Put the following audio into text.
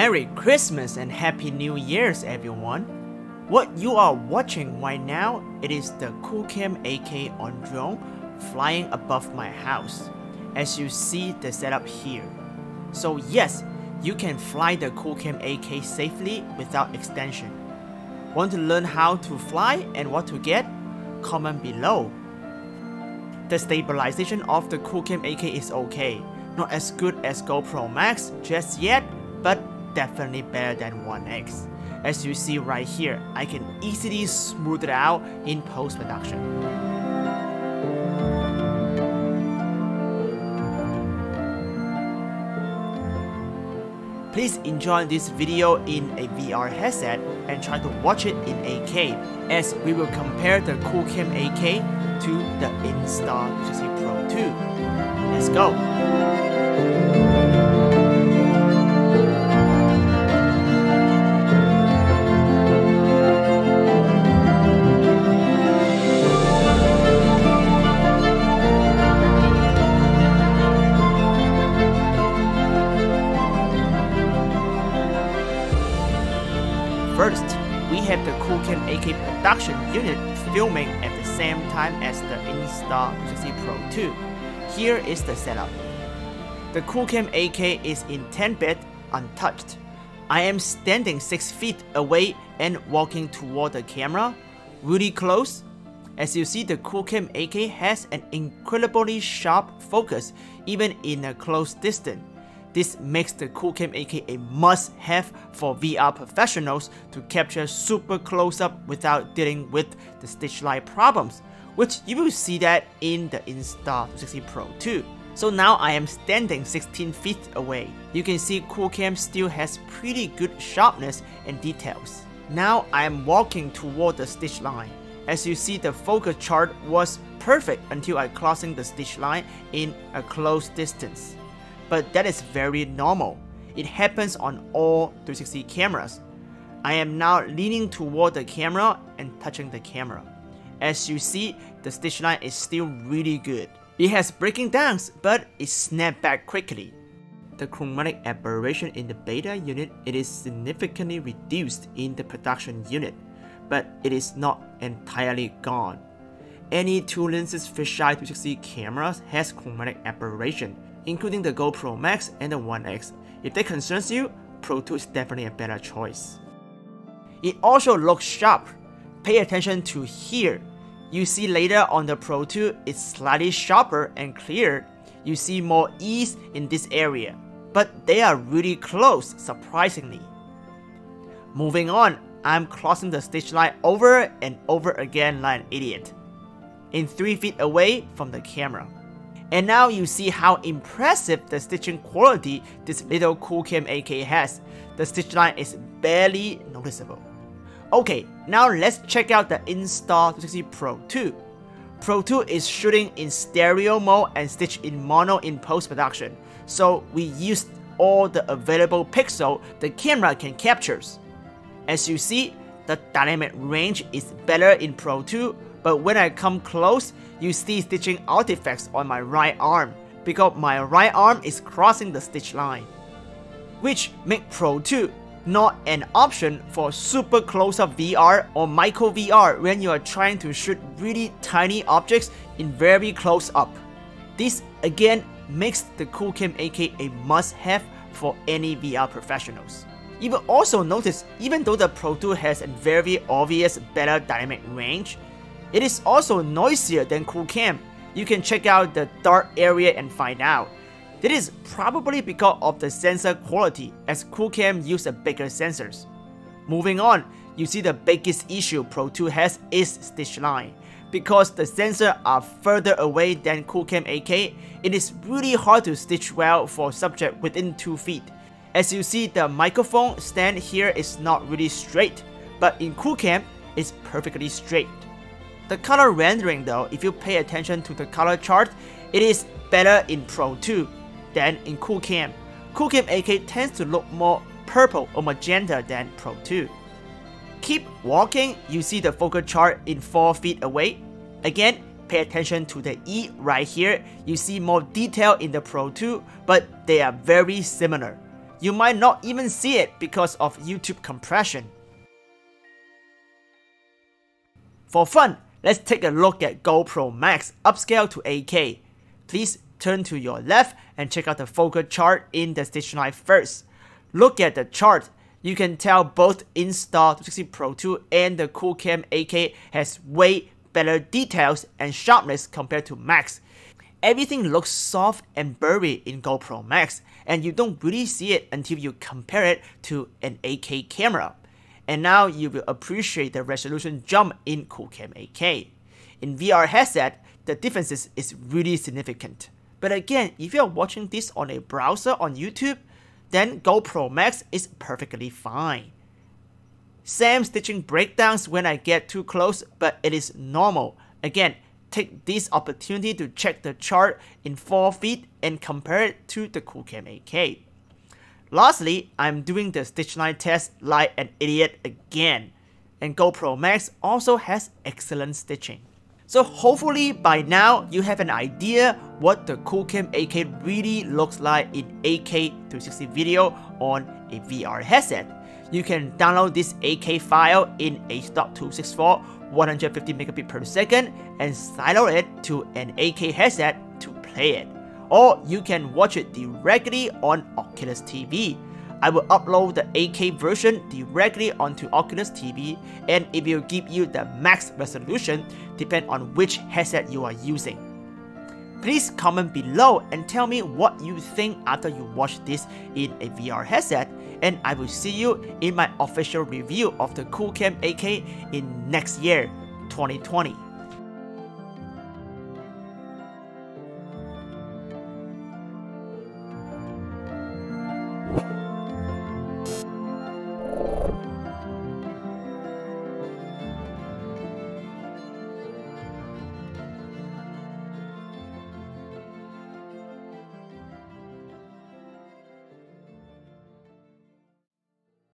Merry Christmas and Happy New Year's everyone! What you are watching right now, it is the Qoocam AK on drone flying above my house, as you see the setup here. So yes, you can fly the Qoocam AK safely without extension. Want to learn how to fly and what to get? Comment below. The stabilization of the Qoocam AK is okay, not as good as GoPro MAX just yet, but definitely better than 1X. As you see right here, I can easily smooth it out in post-production. Please enjoy this video in a VR headset and try to watch it in 8K, as we will compare the Qoocam AK to the Insta360 Pro 2. Let's go! First, we have the Qoocam AK production unit filming at the same time as the Insta360 Pro 2. Here is the setup. The Qoocam AK is in 10-bit, untouched. I am standing 6 feet away and walking toward the camera, really close. As you see, the Qoocam AK has an incredibly sharp focus even in a close distance. This makes the Qoocam AK a must-have for VR professionals to capture super close-up without dealing with the stitch light problems, which you will see that in the Insta360 Pro 2. So now I am standing 16 feet away. You can see Qoocam still has pretty good sharpness and details. Now I am walking toward the stitch line. As you see, the focus chart was perfect until I crossing the stitch line in a close distance. But that is very normal. It happens on all 360 cameras. I am now leaning toward the camera and touching the camera. As you see, the stitch line is still really good. It has breaking downs, but it snapped back quickly. The chromatic aberration in the beta unit, it is significantly reduced in the production unit, but it is not entirely gone. Any 2 lenses fisheye 360 cameras has chromatic aberration, including the GoPro MAX and the 1X. If that concerns you, Pro 2 is definitely a better choice. It also looks sharp. Pay attention to here. You see later on the Pro 2, it's slightly sharper and clearer. You see more ease in this area, but they are really close, surprisingly. Moving on, I'm crossing the stitch line over and over again like an idiot, in 3 feet away from the camera. And now you see how impressive the stitching quality this little Qoocam AK has. The stitch line is barely noticeable. Okay, now let's check out the Insta360 Pro 2. Pro 2 is shooting in stereo mode and stitched in mono in post-production, so we used all the available pixels the camera can capture. As you see, the dynamic range is better in Pro 2, but when I come close, you see stitching artifacts on my right arm, because my right arm is crossing the stitch line, which make Pro 2 not an option for super close-up VR or micro VR when you are trying to shoot really tiny objects in very close up. This again makes the Qoocam AK a must-have for any VR professionals. You will also notice, even though the Pro 2 has a very obvious better dynamic range, it is also noisier than Qoocam. You can check out the dark area and find out. That is probably because of the sensor quality, as Qoocam uses bigger sensors. Moving on, you see the biggest issue Pro 2 has is stitch line. Because the sensors are further away than Qoocam AK, it is really hard to stitch well for subject within 2 feet. As you see, the microphone stand here is not really straight, but in Qoocam, it's perfectly straight. The color rendering though, if you pay attention to the color chart, it is better in Pro 2 than in Qoocam. Qoocam AK tends to look more purple or magenta than Pro 2. Keep walking, you see the focus chart in 4 feet away. Again, pay attention to the E right here. You see more detail in the Pro 2, but they are very similar. You might not even see it because of YouTube compression. For fun, let's take a look at GoPro MAX upscale to 8K. Please turn to your left and check out the focal chart in the stitch line first. Look at the chart. You can tell both Insta360 Pro 2 and the Qoocam 8K has way better details and sharpness compared to MAX. Everything looks soft and blurry in GoPro MAX, and you don't really see it until you compare it to an 8K camera. And now you will appreciate the resolution jump in Qoocam 8K. In VR headset, the differences is really significant. But again, if you are watching this on a browser on YouTube, then GoPro MAX is perfectly fine. Same stitching breakdowns when I get too close, but it is normal. Again, take this opportunity to check the chart in 4 feet and compare it to the Qoocam 8K. Lastly, I'm doing the stitch line test like an idiot again. And GoPro MAX also has excellent stitching. So hopefully by now you have an idea what the Qoocam 8K really looks like in 8K 360 video on a VR headset. You can download this 8K file in H.264 150 megabit per second and silo it to an 8K headset to play it. Or you can watch it directly on Oculus TV. I will upload the 8K version directly onto Oculus TV, and it will give you the max resolution depending on which headset you are using. Please comment below and tell me what you think after you watch this in a VR headset, and I will see you in my official review of the Qoocam 8K in next year, 2020.